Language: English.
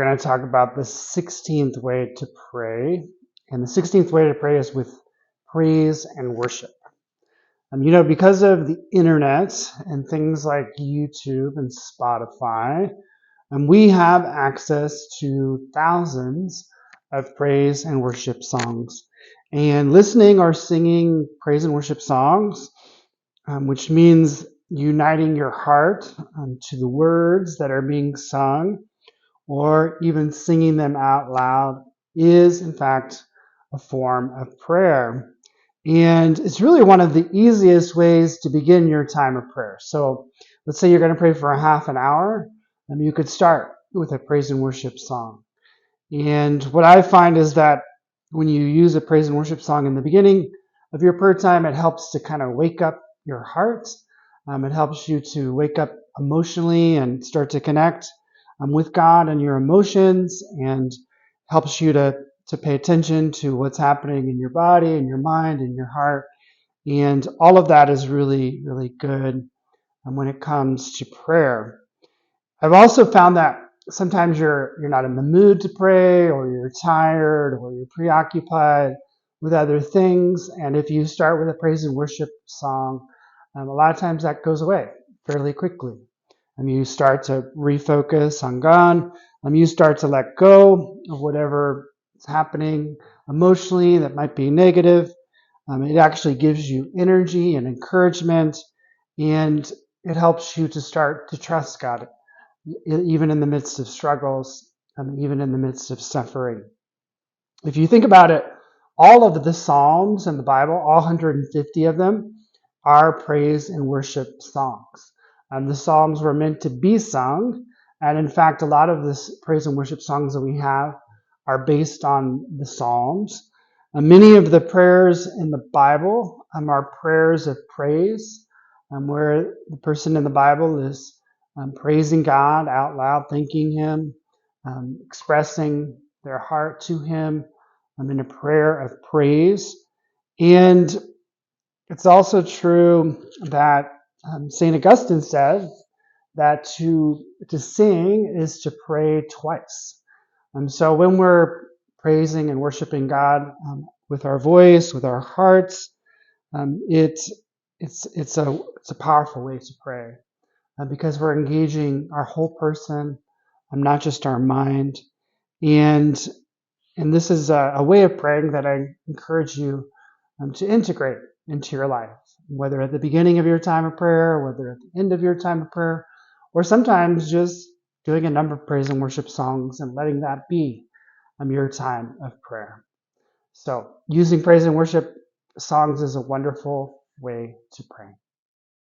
we're going to talk about the 16th way to pray. And the 16th way to pray is with praise and worship. Because of the internet and things like YouTube and Spotify, we have access to thousands of praise and worship songs. And listening or singing praise and worship songs, which means uniting your heart to the words that are being sung, or even singing them out loud, is in fact a form of prayer. And it's really one of the easiest ways to begin your time of prayer. So let's say you're going to pray for a half an hour, and you could start with a praise and worship song. And what I find is that when you use a praise and worship song in the beginning of your prayer time, it helps to kind of wake up your heart. It helps you to wake up emotionally and start to connect with God and your emotions, and helps you to pay attention to what's happening in your body and your mind and your heart. And all of that is really, really good when it comes to prayer. I've also found that sometimes you're not in the mood to pray, or you're tired, or you're preoccupied with other things. And if you start with a praise and worship song, a lot of times that goes away fairly quickly. You start to refocus on God. You start to let go of whatever is happening emotionally that might be negative. It actually gives you energy and encouragement, and it helps you to start to trust God, even in the midst of struggles, even in the midst of suffering. If you think about it, all of the Psalms in the Bible, all 150 of them, are praise and worship songs. The Psalms were meant to be sung, and in fact, a lot of the praise and worship songs that we have are based on the Psalms. Many of the prayers in the Bible are prayers of praise, where the person in the Bible is praising God out loud, thanking Him, expressing their heart to Him in a prayer of praise. And it's also true that St. Augustine said that to sing is to pray twice. So when we're praising and worshiping God with our voice, with our hearts, it's a powerful way to pray, because we're engaging our whole person, not just our mind. And this is a way of praying that I encourage you to integrate into your life, whether at the beginning of your time of prayer, whether at the end of your time of prayer, or sometimes just doing a number of praise and worship songs and letting that be your time of prayer. So using praise and worship songs is a wonderful way to pray.